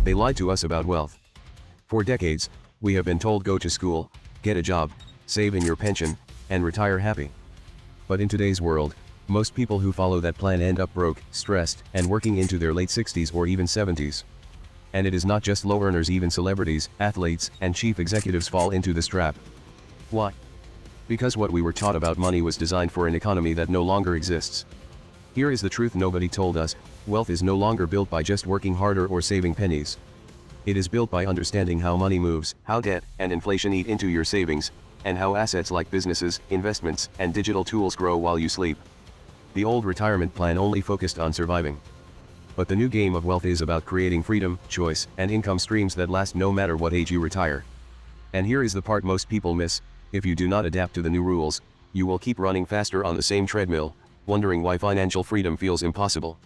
They lied to us about wealth. For decades, we have been told go to school, get a job, save in your pension, and retire happy. But in today's world, most people who follow that plan end up broke, stressed, and working into their late 60s or even 70s. And it is not just low earners, even celebrities, athletes, and chief executives fall into this trap. Why? Because what we were taught about money was designed for an economy that no longer exists. Here is the truth nobody told us: wealth is no longer built by just working harder or saving pennies. It is built by understanding how money moves, how debt and inflation eat into your savings, and how assets like businesses, investments, and digital tools grow while you sleep. The old retirement plan only focused on surviving. But the new game of wealth is about creating freedom, choice, and income streams that last no matter what age you retire. And here is the part most people miss: if you do not adapt to the new rules, you will keep running faster on the same treadmill, wondering why financial freedom feels impossible.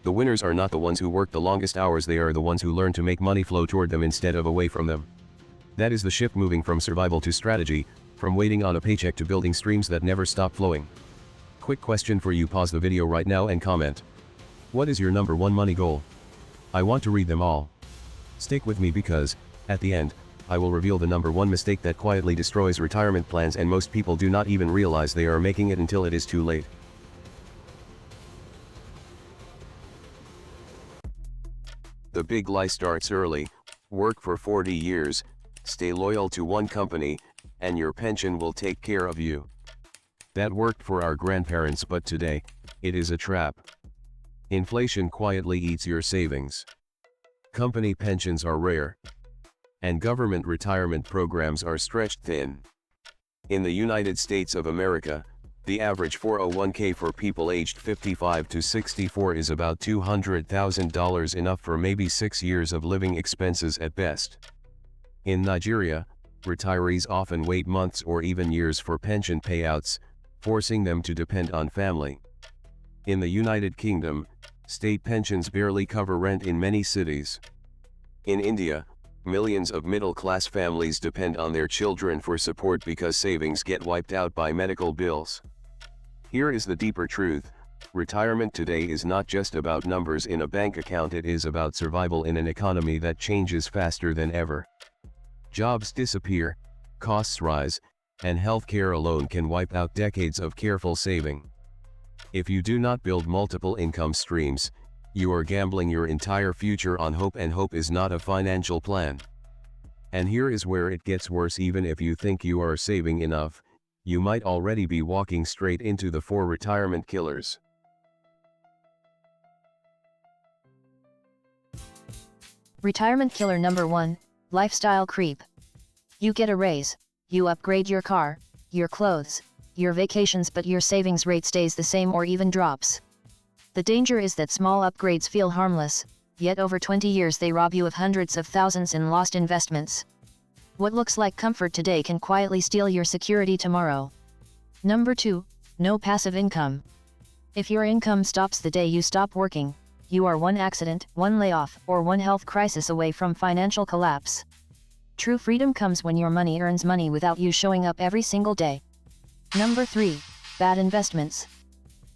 The winners are not the ones who work the longest hours, they are the ones who learn to make money flow toward them instead of away from them. That is the shift, moving from survival to strategy, from waiting on a paycheck to building streams that never stop flowing. Quick question for you: pause the video right now and comment. What is your number one money goal? I want to read them all. Stick with me because, at the end, I will reveal the number one mistake that quietly destroys retirement plans, and most people do not even realize they are making it until it is too late. The big lie starts early: work for 40 years, stay loyal to one company, and your pension will take care of you. That worked for our grandparents, but today, it is a trap. Inflation quietly eats your savings. Company pensions are rare. And government retirement programs are stretched thin. In the United States of America, the average 401k for people aged 55 to 64 is about $200,000, enough for maybe 6 years of living expenses at best. In Nigeria, retirees often wait months or even years for pension payouts, forcing them to depend on family. In the United Kingdom, state pensions barely cover rent in many cities. In India, millions of middle-class families depend on their children for support because savings get wiped out by medical bills. Here is the deeper truth: retirement today is not just about numbers in a bank account, it is about survival in an economy that changes faster than ever. Jobs disappear, costs rise, and healthcare alone can wipe out decades of careful saving. If you do not build multiple income streams, you are gambling your entire future on hope, and hope is not a financial plan. And here is where it gets worse: even if you think you are saving enough, you might already be walking straight into the 4 retirement killers. Retirement killer number 1, lifestyle creep. You get a raise, you upgrade your car, your clothes, your vacations, but your savings rate stays the same or even drops. The danger is that small upgrades feel harmless, yet over 20 years they rob you of hundreds of thousands in lost investments. What looks like comfort today can quietly steal your security tomorrow. Number 2, no passive income. If your income stops the day you stop working, you are one accident, one layoff, or one health crisis away from financial collapse. True freedom comes when your money earns money without you showing up every single day. Number 3, bad investments.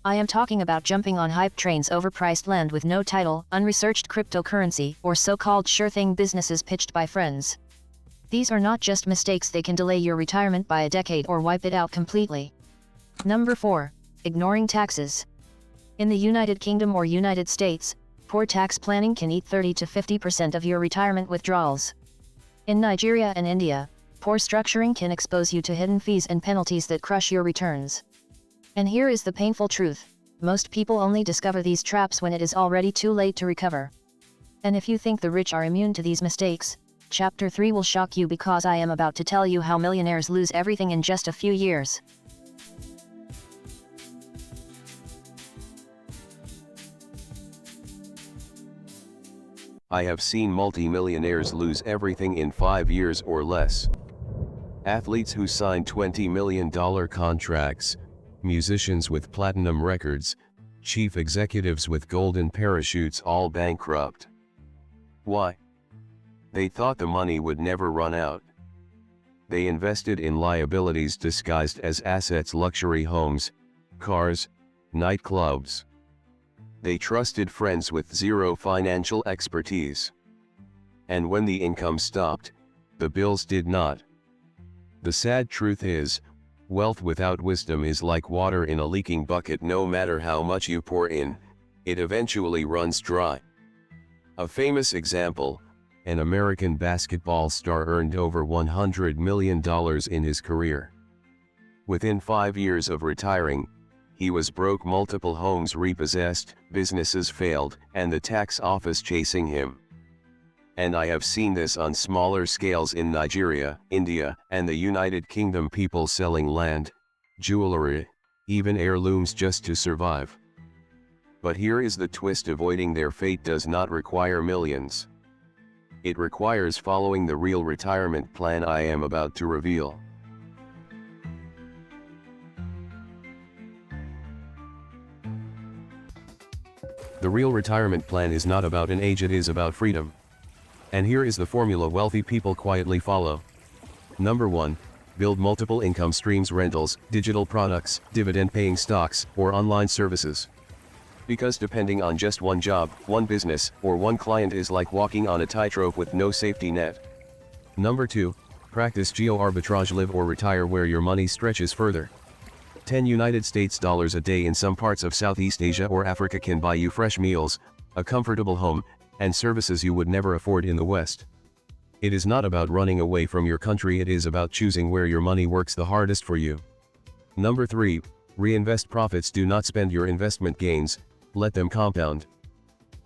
I am talking about jumping on hype trains, overpriced land with no title, unresearched cryptocurrency, or so-called sure-thing businesses pitched by friends. These are not just mistakes, they can delay your retirement by a decade or wipe it out completely. Number 4, ignoring taxes. In the United Kingdom or United States, poor tax planning can eat 30 to 50% of your retirement withdrawals. In Nigeria and India, poor structuring can expose you to hidden fees and penalties that crush your returns. And here is the painful truth: most people only discover these traps when it is already too late to recover. And if you think the rich are immune to these mistakes, Chapter 3 will shock you, because I am about to tell you how millionaires lose everything in just a few years. I have seen multi-millionaires lose everything in 5 years or less. Athletes who sign $20 million contracts, musicians with platinum records, chief executives with golden parachutes, all bankrupt. Why? They thought the money would never run out. They invested in liabilities disguised as assets: luxury homes, cars, nightclubs. They trusted friends with zero financial expertise. and when the income stopped, the bills did not. The sad truth is, wealth without wisdom is like water in a leaking bucket. No matter how much you pour in, it eventually runs dry. A famous example, an American basketball star earned over $100 million in his career. Within 5 years of retiring, he was broke, multiple homes repossessed, businesses failed, and the tax office chasing him. And I have seen this on smaller scales in Nigeria, India, and the United Kingdom, people selling land, jewelry, even heirlooms just to survive. But here is the twist: avoiding their fate does not require millions. It requires following the real retirement plan I am about to reveal. The real retirement plan is not about an age, it is about freedom. And here is the formula wealthy people quietly follow. Number 1. Build multiple income streams: rentals, digital products, dividend-paying stocks, or online services. Because depending on just one job, one business, or one client is like walking on a tightrope with no safety net. Number 2. Practice geo-arbitrage: live or retire where your money stretches further. $10 a day in some parts of Southeast Asia or Africa can buy you fresh meals, a comfortable home, and services you would never afford in the West. It is not about running away from your country, it is about choosing where your money works the hardest for you. Number 3. Reinvest profits: do not spend your investment gains, let them compound.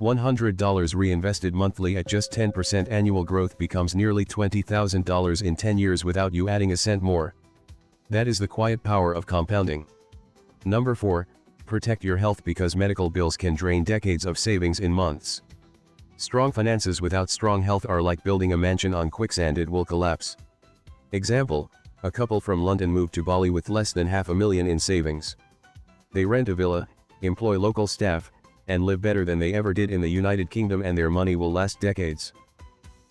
$100 reinvested monthly at just 10% annual growth becomes nearly $20,000 in 10 years without you adding a cent more. That is the quiet power of compounding. Number 4. Protect your health, because medical bills can drain decades of savings in months. Strong finances without strong health are like building a mansion on quicksand, it will collapse. Example: a couple from London moved to Bali with less than $500,000 in savings. They rent a villa, employ local staff, and live better than they ever did in the United Kingdom, and their money will last decades.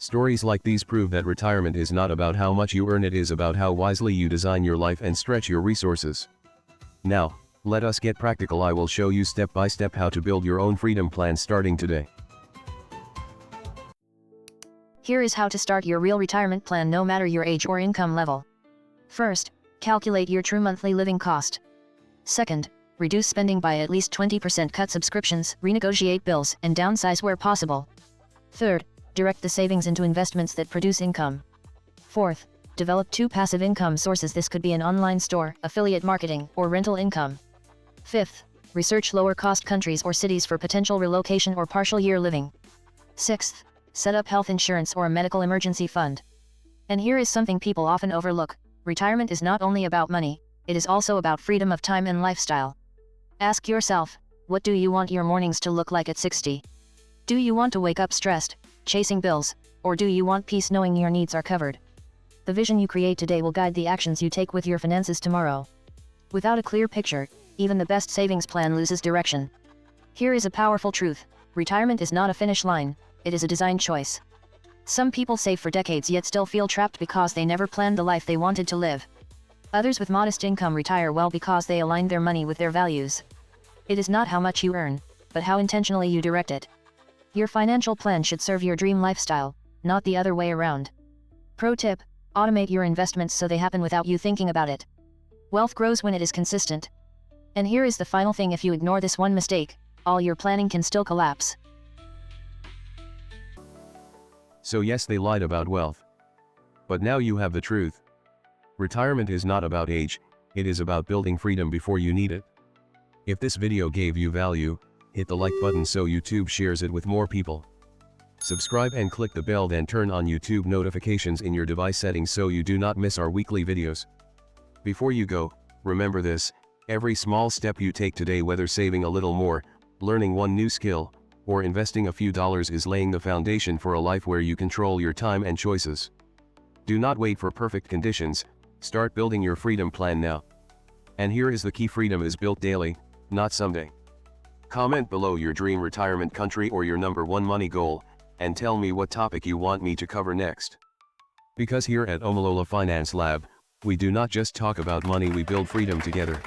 Stories like these prove that retirement is not about how much you earn, it is about how wisely you design your life and stretch your resources. Now, let us get practical. I will show you step by step how to build your own freedom plan starting today. Here is how to start your real retirement plan no matter your age or income level. First, calculate your true monthly living cost. Second, reduce spending by at least 20%, cut subscriptions, renegotiate bills, and downsize where possible. Third, direct the savings into investments that produce income. Fourth, develop 2 passive income sources. This could be an online store, affiliate marketing, or rental income. Fifth, research lower cost countries or cities for potential relocation or partial year living. Sixth, set up health insurance or a medical emergency fund. And here is something people often overlook: retirement is not only about money, it is also about freedom of time and lifestyle. Ask yourself, what do you want your mornings to look like at 60? Do you want to wake up stressed, chasing bills, or do you want peace knowing your needs are covered? The vision you create today will guide the actions you take with your finances tomorrow. Without a clear picture, even the best savings plan loses direction. Here is a powerful truth: retirement is not a finish line, it is a design choice. Some people save for decades yet still feel trapped because they never planned the life they wanted to live. Others with modest income retire well because they aligned their money with their values. It is not how much you earn, but how intentionally you direct it. Your financial plan should serve your dream lifestyle, not the other way around. Pro tip: automate your investments so they happen without you thinking about it. Wealth grows when it is consistent. And here is the final thing: if you ignore this one mistake, all your planning can still collapse. So yes, they lied about wealth. But now you have the truth. Retirement is not about age, it is about building freedom before you need it. If this video gave you value, hit the like button so YouTube shares it with more people. Subscribe and click the bell, then turn on YouTube notifications in your device settings so you do not miss our weekly videos. Before you go, remember this: every small step you take today, whether saving a little more, learning one new skill, or investing a few dollars, is laying the foundation for a life where you control your time and choices. Do not wait for perfect conditions, start building your freedom plan now. And here is the key: freedom is built daily, not someday. Comment below your dream retirement country or your number 1 money goal, and tell me what topic you want me to cover next. Because here at Omolola Finance Lab, we do not just talk about money, we build freedom together.